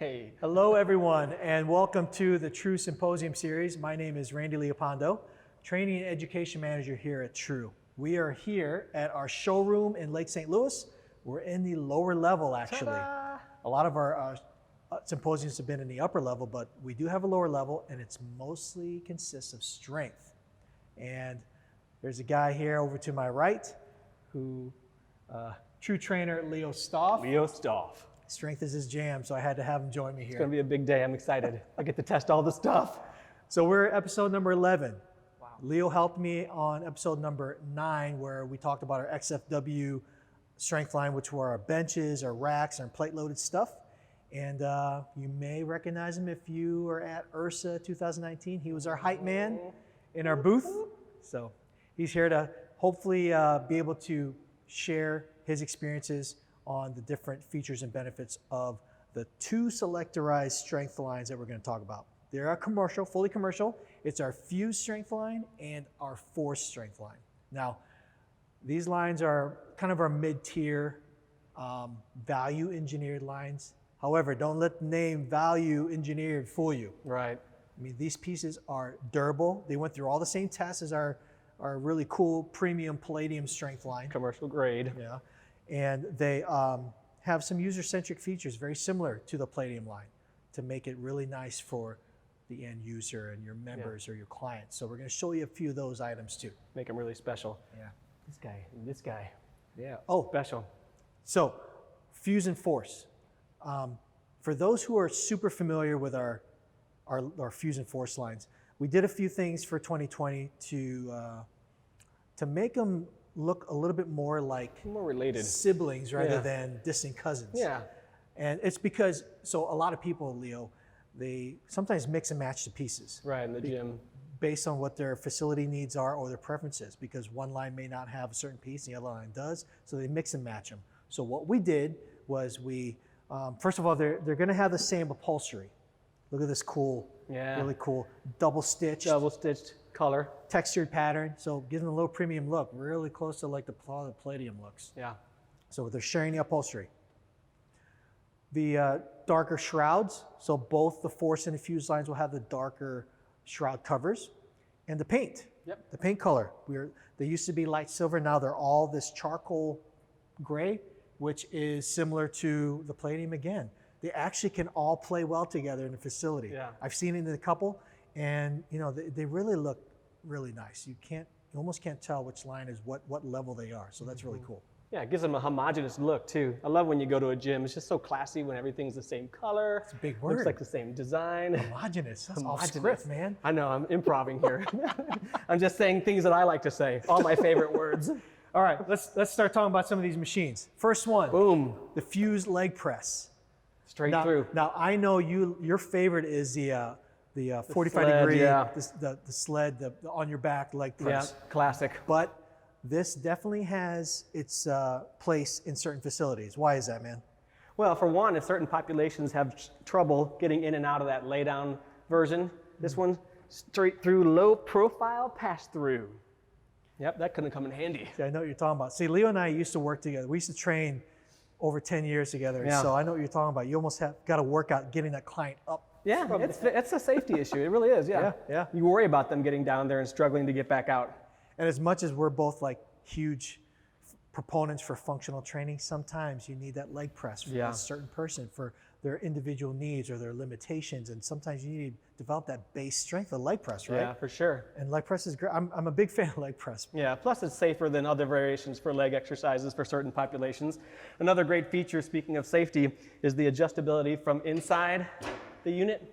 Hey. Hello everyone and welcome to the True Symposium Series. My name is Randy Leopando, Training and Education Manager here at True. We are here at our showroom in Lake St. Louis. We're in the lower level actually. Ta-da! A lot of our symposiums have been in the upper level, but we do have a lower level and it's mostly consists of strength. And there's a guy here over to my right who, True trainer Leo Stoff. Leo Stoff. Strength is his jam, so I had to have him join me here. It's going to be a big day. I'm excited. I get to test all the stuff. So we're at episode number 11. Wow. Leo helped me on episode number 9 where we talked about our XFW strength line, which were our benches, our racks, our plate-loaded stuff. And you may recognize him if you were at URSA 2019. He was our hype man in our booth. So he's here to hopefully be able to share his experiences on the different features and benefits of the 2 selectorized strength lines that we're going to talk about. They're a commercial, fully commercial. It's our fused strength line and our forced strength line. Now, these lines are kind of our mid-tier value engineered lines. However, don't let the name value engineered fool you. Right. I mean, these pieces are durable. They went through all the same tests as our really cool premium palladium strength line. Commercial grade. Yeah. And they have some user-centric features very similar to the palladium line to make it really nice for the end user and your members or your clients. So we're going to show you a few of those items too. Make them really special. Yeah. This guy and this guy. Yeah. Oh, Special. so fuse and force. For those who are super familiar with our fuse and force lines, we did a few things for 2020 to make them look a little bit more like More related. siblings rather than distant cousins. Yeah. And it's because, so a lot of people, Leo, they sometimes mix and match the pieces. Right, in the gym. Based on what their facility needs are or their preferences, because one line may not have a certain piece, the other line does, so they mix and match them. So what we did was we, first of all, they're going to have the same upholstery. Look at this cool, really cool, double stitched color. textured pattern. So gives them a little premium look, really close to like the palladium looks. Yeah. So they're sharing the upholstery. The darker shrouds, so both the force and the fuse lines will have the darker shroud covers. And the paint, the paint color. They used to be light silver, now they're all this charcoal gray, which is similar to the palladium again. They actually can all play well together in the facility. Yeah. I've seen it in a couple, and you know they really look really nice. You almost can't tell which line is what level they are. So that's really cool. Yeah, it gives them a homogeneous look too. I love when you go to a gym. It's just so classy when everything's the same color. It's a big word. Looks like the same design. Homogeneous. That's off script, man. I know, I'm improvising here. I'm just saying things that I like to say. All my favorite words. All right, let's start talking about some of these machines. First one. Boom. The fused leg press. Straight through. Now I know your favorite is the 45 sled, degree, yeah. the sled, the on your back leg press. Yeah, classic. But this definitely has its place in certain facilities. Why is that, man? Well, for one, if certain populations have trouble getting in and out of that lay down version, this one straight through, low profile pass through. Yep, that couldn't come in handy. See, I know what you're talking about. See, Leo and I used to work together. We used to train over 10 years together. Yeah. So I know what you're talking about. You almost have got to work out getting that client up. Yeah, it's a safety issue. It really is, Yeah. You worry about them getting down there and struggling to get back out. And as much as we're both like huge proponents for functional training, sometimes you need that leg press for a certain person for their individual needs or their limitations. And sometimes you need to develop that base strength of leg press, right? Yeah, for sure. And leg press is great. I'm a big fan of leg press. Yeah, plus it's safer than other variations for leg exercises for certain populations. Another great feature, speaking of safety, is the adjustability from inside the unit.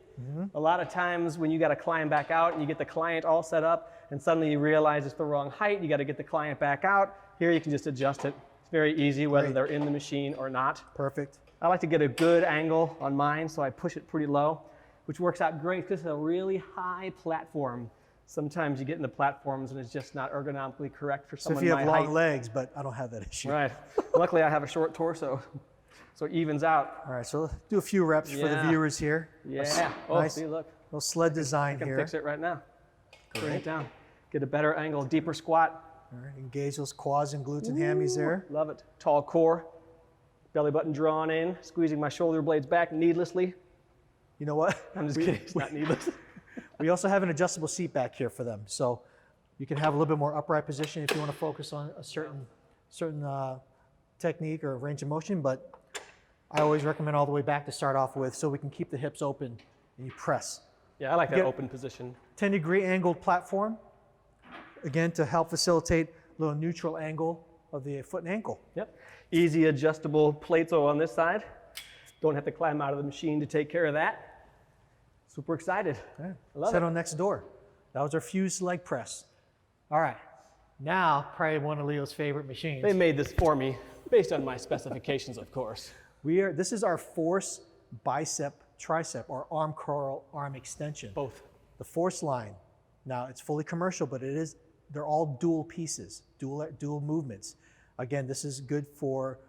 A lot of times when you got to climb back out and you get the client all set up and suddenly you realize it's the wrong height, you got to get the client back out. Here you can just adjust it. It's very easy whether they're in the machine or not. Perfect. I like to get a good angle on mine, so I push it pretty low, which works out great because it's a really high platform. Sometimes you get in the platforms and it's just not ergonomically correct for someone So if you my have long height. legs, but I don't have that issue. Right. Luckily I have a short torso, so it evens out. All right, so let's do a few reps for the viewers here. Yeah. Nice See, look. little sled design I can here. fix it right now. Bring it down. Get a better angle, deeper squat. All right, engage those quads and glutes and hammies there. Love it. Tall core. Belly button drawn in, squeezing my shoulder blades back needlessly. You know what? I'm just kidding, it's not needless. We also have an adjustable seat back here for them. So you can have a little bit more upright position if you want to focus on a certain technique or range of motion, but I always recommend all the way back to start off with so we can keep the hips open and you press. Yeah, I like that open position. 10-degree angled platform, again, to help facilitate a little neutral angle of the foot and ankle. Yep. Easy adjustable plates on this side. Don't have to climb out of the machine to take care of that. Super excited. Yeah. I love Let's it. head on next door. That was our fused leg press. All right. Now, probably one of Leo's favorite machines. They made this for me based on my specifications, of course. This is our force bicep tricep or arm curl arm extension. Both. The force line. Now it's fully commercial, but they're all dual pieces, dual movements. Again, this is good for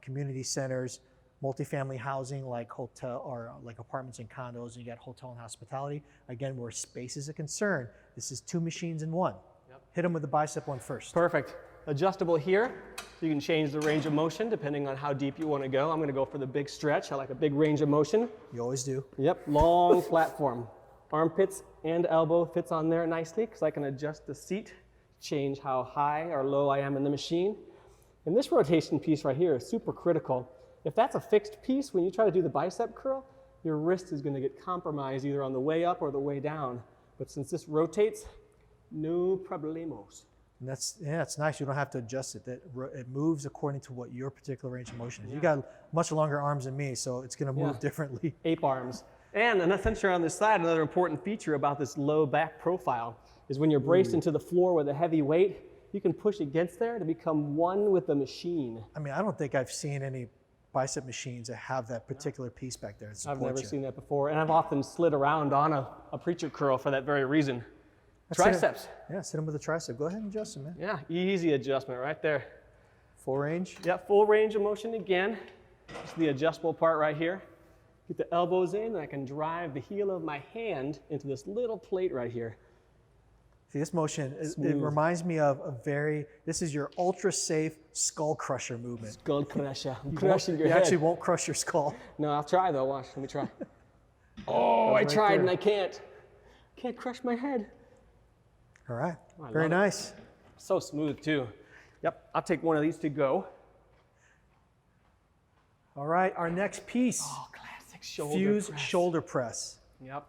community centers, multifamily housing like hotel or like apartments and condos, and you got hotel and hospitality. Again, where space is a concern, this is 2 machines in one. Yep. Hit them with the bicep one first. Perfect. Adjustable here. You can change the range of motion depending on how deep you want to go. I'm going to go for the big stretch. I like a big range of motion. You always do. Yep, long platform. Armpits and elbow fits on there nicely because I can adjust the seat, change how high or low I am in the machine. And this rotation piece right here is super critical. If that's a fixed piece, when you try to do the bicep curl, your wrist is going to get compromised either on the way up or the way down. But since this rotates, no problemos. And it's nice. You don't have to adjust it. It moves according to what your particular range of motion is. You got much longer arms than me, so it's going to move differently. Ape arms. And essentially on this side, another important feature about this low back profile is when you're braced into the floor with a heavy weight, you can push against there to become one with the machine. I mean, I don't think I've seen any bicep machines that have that particular piece back there. I've never seen that before, and I've often slid around on a preacher curl for that very reason. Triceps. Yeah, sit them with the tricep. Go ahead and adjust them, man. Yeah, easy adjustment right there. Full range. Yeah, full range of motion again. It's the adjustable part right here. Get the elbows in, and I can drive the heel of my hand into this little plate right here. See, this motion, it reminds me of this is your ultra safe skull crusher movement. Skull crusher. I'm crushing your You head. actually won't crush your skull. No, I'll try though. Watch, let me try. Oh, I tried and I can't. Can't crush my head. All right, I very love it. nice. So smooth too. Yep, I'll take one of these to go. All right, our next piece, Oh, classic shoulder fuse press. shoulder press. Yep.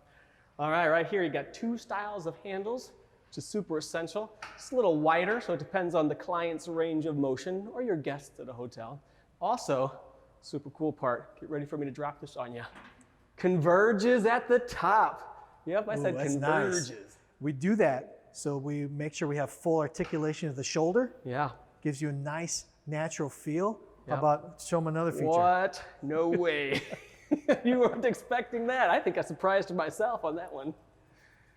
All right, right here you got 2 styles of handles, which is super essential. It's a little wider, so it depends on the client's range of motion or your guests at a hotel. Also, super cool part, get ready for me to drop this on you. Converges at the top. Yep, I said That's converges. nice. We do that so we make sure we have full articulation of the shoulder. Yeah. Gives you a nice natural feel. Yep. How about show them another feature? What? No way. You weren't expecting that. I think I surprised myself on that one.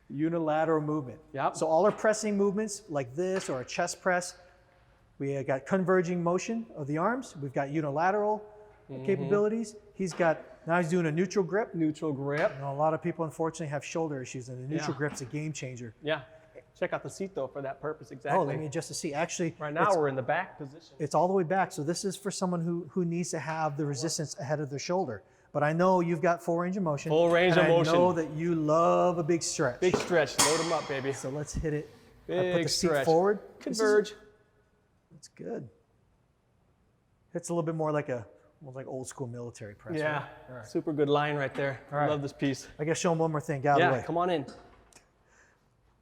Unilateral movement. Yep. So all our pressing movements like this or a chest press, we got converging motion of the arms. We've got unilateral capabilities. Now he's doing a neutral grip. Neutral grip. You know, a lot of people unfortunately have shoulder issues, and the neutral grip's a game changer. Yeah. Check out the seat though for that purpose exactly. Oh, let me adjust the seat. Actually, Right now we're in the back position. it's all the way back. So this is for someone who needs to have the resistance ahead of their shoulder. But I know you've got full range of motion. Full range of motion. I know that you love a big stretch. Big stretch. Load them up, baby. So let's hit it. I Big put the seat stretch. forward. Converge. That's good. It's a little bit more like almost like old school military press. Yeah. Right? All right. Super good line right there. All right. Love this piece. I guess show them one more thing. Get out of the Yeah, way. come on in.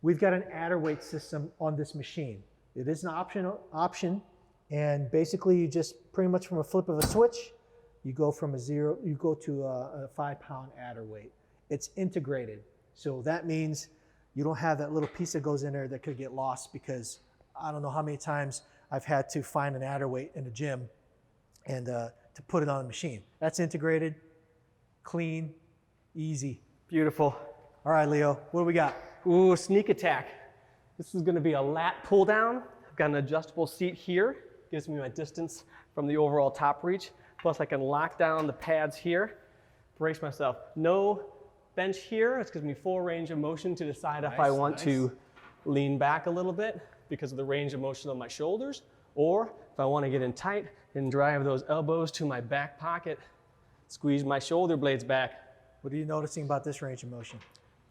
We've got an adder weight system on this machine. It is an option, and basically you just pretty much from a flip of a switch, you go to a 5-pound adder weight. It's integrated. So that means you don't have that little piece that goes in there that could get lost, because I don't know how many times I've had to find an adder weight in the gym and to put it on the machine. That's integrated, clean, easy. Beautiful. All right, Leo, what do we got? Ooh, sneak attack. This is going to be a lat pull down. I've got an adjustable seat here. Gives me my distance from the overall top reach. Plus I can lock down the pads here. Brace myself. No bench here. It gives me full range of motion to decide if I want to lean back a little bit because of the range of motion on my shoulders, or if I want to get in tight and drive those elbows to my back pocket, squeeze my shoulder blades back. What are you noticing about this range of motion?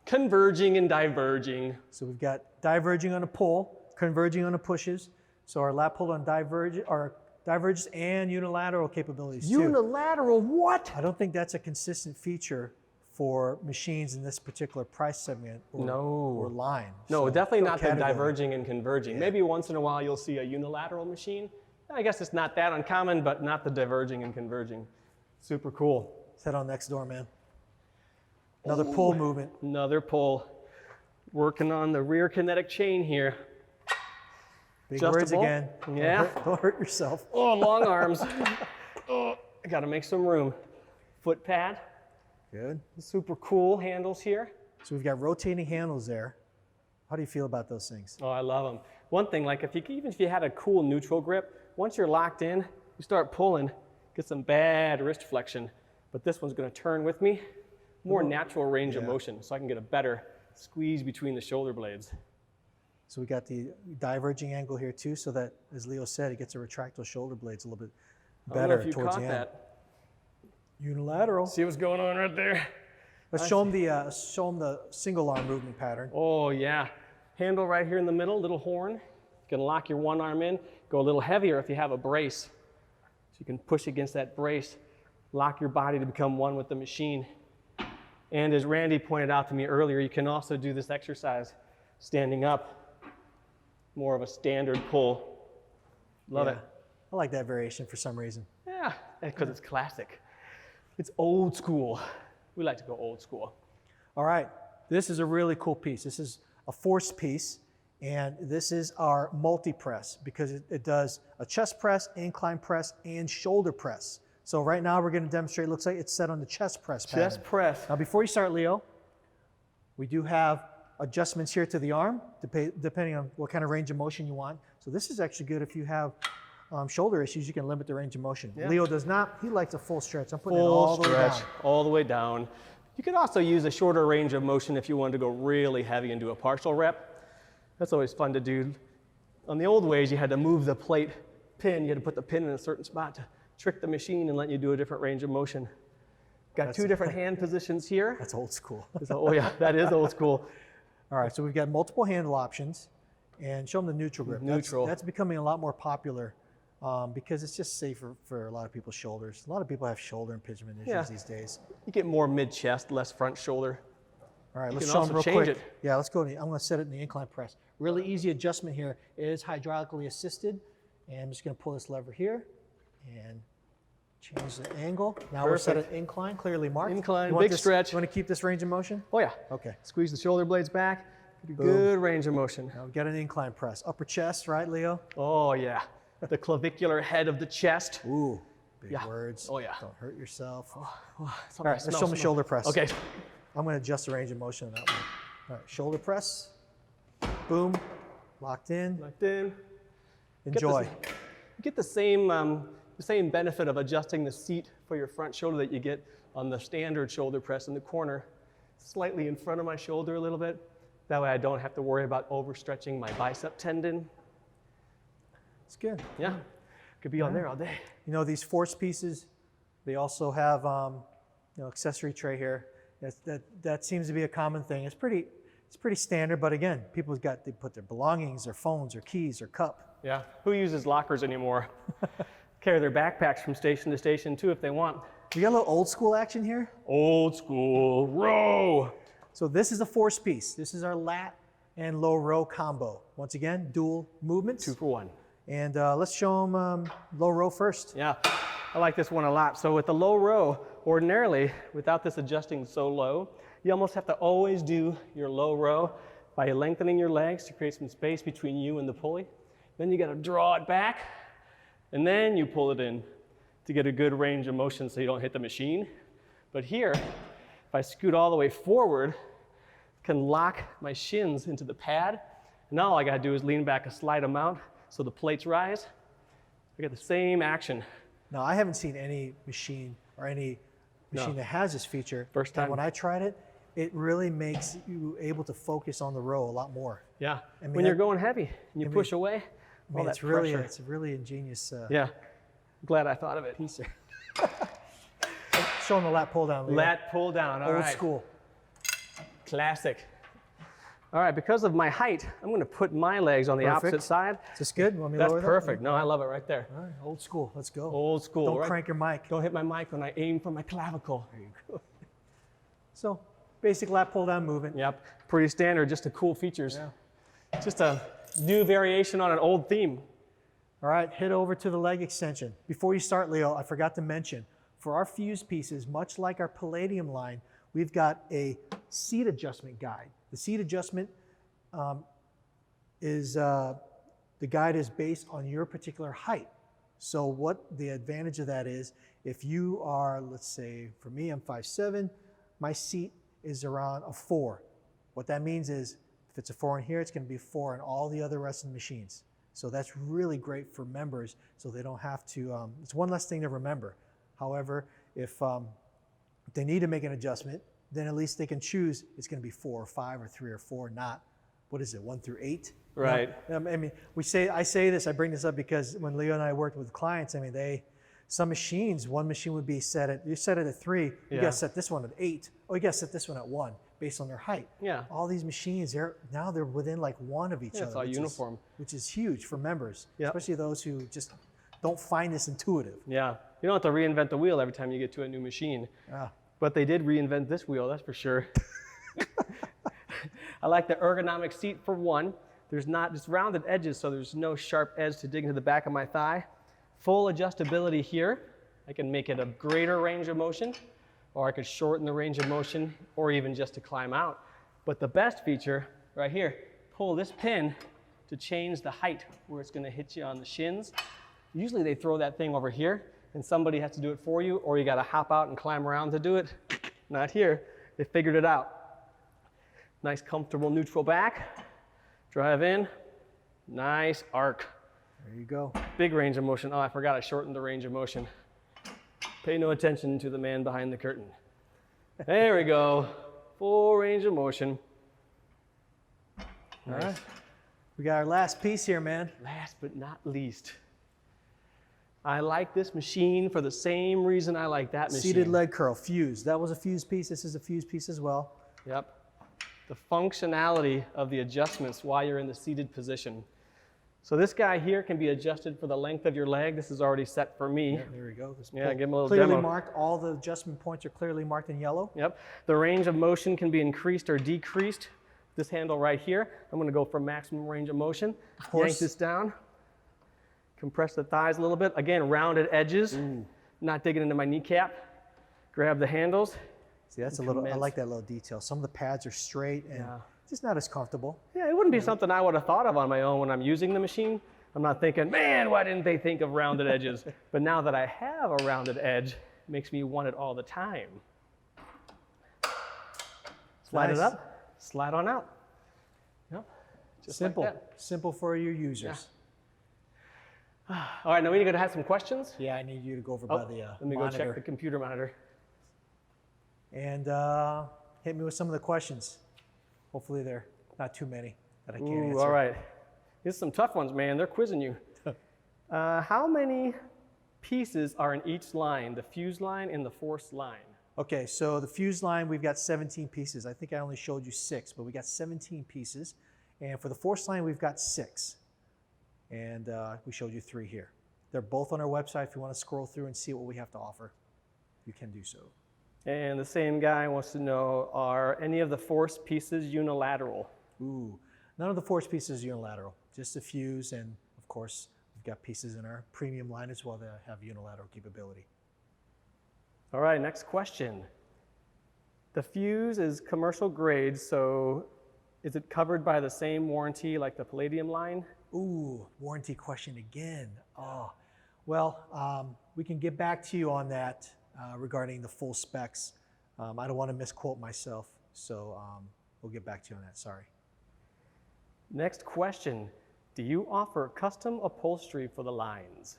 Converging and diverging. So we've got diverging on a pull, converging on the pushes. So our lat pull down diverges and unilateral capabilities too. Unilateral, what? I don't think that's a consistent feature for machines in this particular price segment or line. No, So, definitely not the category. diverging and converging. Yeah. Maybe once in a while you'll see a unilateral machine. I guess it's not that uncommon, but not the diverging and converging. Super cool. Let's head on next door, man. Another pull movement. Another pull. Working on the rear kinetic chain here. Big words Adjustable. again. Yeah. Don't hurt yourself. Oh, long arms. Oh, I gotta make some room. Foot pad. Good. Super cool handles here. So we've got rotating handles there. How do you feel about those things? Oh, I love them. One thing, like even if you had a cool neutral grip, once you're locked in, you start pulling, get some bad wrist flexion. But this one's gonna turn with me, more natural range of motion, so I can get a better squeeze between the shoulder blades. So we got the diverging angle here too, so that, as Leo said, it gets a retractable shoulder blades a little bit I don't know better if you towards caught the end. that. Unilateral. See what's going on right there? Let's show them the single arm movement pattern. Oh yeah, handle right here in the middle, little horn. You can lock your one arm in, go a little heavier if you have a brace. So you can push against that brace, lock your body to become one with the machine. And as Randy pointed out to me earlier, you can also do this exercise standing up, more of a standard pull. Love it. I like that variation for some reason. Yeah, because it's classic. It's old school. We like to go old school. All right, this is a really cool piece. This is a forced piece, and this is our multi-press because it does a chest press, incline press, and shoulder press. So right now we're going to demonstrate, it looks like it's set on the chest press pattern. Chest press. Now before you start, Leo, we do have adjustments here to the arm, depending on what kind of range of motion you want. So this is actually good if you have shoulder issues, you can limit the range of motion. Yeah. Leo does not, he likes a full stretch. I'm putting it all the way down. All the way down. You could also use a shorter range of motion if you wanted to go really heavy and do a partial rep. That's always fun to do. On the old ways, you had to move the plate pin. You had to put the pin in a certain spot to trick the machine and let you do a different range of motion. Got two different hand positions here. That's old school. Oh yeah, that is old school. All right, so we've got multiple handle options, and show them the neutral grip. Neutral. That's becoming a lot more popular because it's just safer for a lot of people's shoulders. A lot of people have shoulder impingement issues these days. You get more mid-chest, less front shoulder. All right, let's can show also them real change quick. it. Yeah, let's go. I'm going to set it in the incline press. Really easy adjustment here. It is hydraulically assisted, and I'm just going to pull this lever here and change the angle. Now we're set at incline, clearly marked. Incline, big stretch. You want to keep this range of motion? Oh yeah. Okay. Squeeze the shoulder blades back. Get a good range of motion. Now we've got an incline press. Upper chest, right, Leo? Oh yeah. The clavicular head of the chest. Ooh, big words. Oh yeah. Don't hurt yourself. All All right, let's show them shoulder press. Okay. I'm going to adjust the range of motion on that one. All right, shoulder press. Boom. Locked in. Locked in. Enjoy. Get the same benefit of adjusting the seat for your front shoulder that you get on the standard shoulder press in the corner, slightly in front of my shoulder a little bit. That way I don't have to worry about overstretching my bicep tendon. It's good. Yeah, could be on there all day. You know, these force pieces, they also have accessory tray here. That seems to be a common thing. It's pretty standard, but again, they put their belongings, their phones, their keys, their cup. Yeah, who uses lockers anymore? Carry their backpacks from station to station too if they want. We got a little old school action here. Old school row. So this is a force piece. This is our lat and low row combo. Once again, dual movements. 2 for 1. And let's show them low row first. Yeah, I like this one a lot. So with the low row, ordinarily, without this adjusting so low, you almost have to always do your low row by lengthening your legs to create some space between you and the pulley. Then you gotta draw it back, and then you pull it in to get a good range of motion so you don't hit the machine. But here, if I scoot all the way forward, I can lock my shins into the pad. And now all I gotta do is lean back a slight amount so the plates rise. I get the same action. Now, I haven't seen any machine that has this feature. First time. And when I tried it, it really makes you able to focus on the row a lot more. Yeah, I mean, when you're going heavy and you push away, I mean, all that it's really pressure. a really ingenious Yeah, glad I thought of it. piece there. Show show them the lat pull down, Leo. Lat pull down, all right. Old school. Classic. All right, because of my height, I'm going to put my legs on the opposite side. Is this good? Want me to That's lower that? perfect. No, I love it right there. All right, old school. Let's go. Old school. Don't right? crank your mic. Don't hit my mic when I aim for my clavicle. There you go. So, basic lat pull down movement. Yep, pretty standard, just the cool features. Yeah. Just a new variation on an old theme. All right, head over to the leg extension. Before you start, Leo, I forgot to mention, for our fuse pieces, much like our Palladium line, we've got a seat adjustment guide. The seat adjustment the guide is based on your particular height. So what the advantage of that is, if you are, let's say, for me, I'm 5'7", my seat is around a 4. What that means is, if it's a 4 in here, it's going to be 4 in all the other rest of the machines. So that's really great for members, so they don't have to, it's one less thing to remember. However, if they need to make an adjustment, then at least they can choose it's going to be 4 or 5 or 3 or 4, not, what is it, 1 through 8? Right. I mean, I say this, I bring this up because when Leo and I worked with clients, I mean, some machines, one machine would be set at, you set it at 3, you got to set this one at 8, or you got to set this one at 1, based on their height. Yeah. All these machines, now they're within like 1 of each other. It's all uniform. Which is huge for members, Yep. especially those who just don't find this intuitive. Yeah. You don't have to reinvent the wheel every time you get to a new machine. But they did reinvent this wheel, that's for sure. I like the ergonomic seat for one. There's not just rounded edges, so there's no sharp edge to dig into the back of my thigh. Full adjustability here. I can make it a greater range of motion, or I could shorten the range of motion, or even just to climb out. But the best feature right here, pull this pin to change the height where it's going to hit you on the shins. Usually they throw that thing over here, and somebody has to do it for you, or you got to hop out and climb around to do it. Not here. They figured it out. Nice, comfortable neutral back. Drive in. Nice arc. There you go. Big range of motion. Oh, I forgot I shortened the range of motion. Pay no attention to the man behind the curtain. There we go. Full range of motion. All right. We got our last piece here, man. Last but not least, I like this machine for the same reason I like that machine. Seated leg curl, fuse. That was a fuse piece. This is a fuse piece as well. Yep. The functionality of the adjustments while you're in the seated position. So this guy here can be adjusted for the length of your leg. This is already set for me. Yeah, there we go. Yeah, give him a little clearly demo. marked. All the adjustment points are clearly marked in yellow. Yep. The range of motion can be increased or decreased. This handle right here, I'm going to go for maximum range of motion. Yank this down. Compress the thighs a little bit. Again, rounded edges. Not digging into my kneecap. Grab the handles. See, that's a little, I like that little detail. Some of the pads are straight and just not as comfortable. Yeah, it wouldn't be something I would have thought of on my own when I'm using the machine. I'm not thinking, man, why didn't they think of rounded edges? But now that I have a rounded edge, it makes me want it all the time. Slide it up, slide on out. Yep. Just simple. like that. Simple for your users. Yeah. All right, now we're going to have some questions. Yeah, I need you to go over by the let me monitor. go check the computer monitor. And hit me with some of the questions. Hopefully they're not too many that I can't answer. All right. Here's some tough ones, man. They're quizzing you. How many pieces are in each line, the fuse line and the force line? Okay, so the fuse line, we've got 17 pieces. I think I only showed you 6, but we got 17 pieces. And for the force line, we've got 6. And we showed you 3 here. They're both on our website. If you want to scroll through and see what we have to offer, you can do so. And the same guy wants to know, are any of the force pieces unilateral? Ooh, none of the force pieces is unilateral, just the fuse, and of course, we've got pieces in our premium line as well that have unilateral capability. All right, next question. The fuse is commercial grade, so is it covered by the same warranty like the Palladium line? Ooh, warranty question again. Oh, well, we can get back to you on that regarding the full specs. I don't want to misquote myself, so we'll get back to you on that, sorry. Next question. Do you offer custom upholstery for the lines?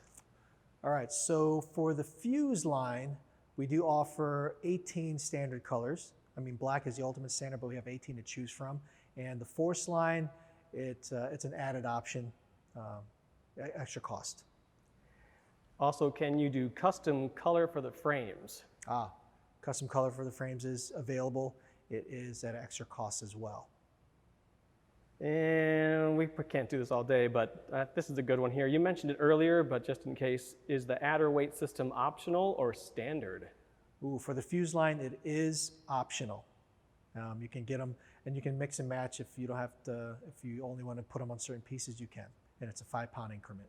All right, so for the fuse line, we do offer 18 standard colors. I mean, black is the ultimate standard, but we have 18 to choose from. And the force line, it's an added option, extra cost. Also, can you do custom color for the frames? Custom color for the frames is available. It is at an extra cost as well. And we can't do this all day, but this is a good one here. You mentioned it earlier, but just in case, is the adder weight system optional or standard? Ooh, for the fuse line, it is optional. You can get them, and you can mix and match if you don't have to. If you only want to put them on certain pieces, you can. And it's a 5-pound increment.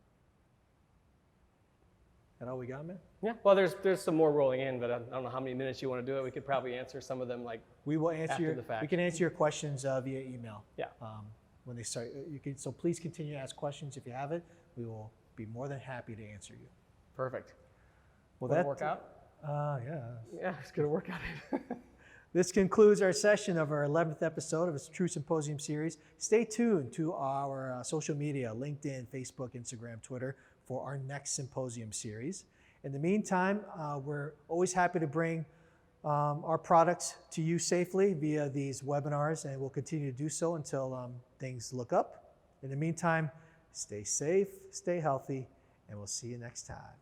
That all we got, man? Yeah. Well, there's some more rolling in, but I don't know how many minutes you want to do it. We could probably answer some of them like We will answer after the fact. We can answer your questions via email. Yeah. When they start, so please continue to ask questions if you have it. We will be more than happy to answer you. Perfect. Will Wanna that work out? Yeah. Yeah, it's gonna work out. This concludes our session of our 11th episode of the True Symposium Series. Stay tuned to our social media, LinkedIn, Facebook, Instagram, Twitter, for our next Symposium Series. In the meantime, we're always happy to bring our products to you safely via these webinars, and we'll continue to do so until things look up. In the meantime, stay safe, stay healthy, and we'll see you next time.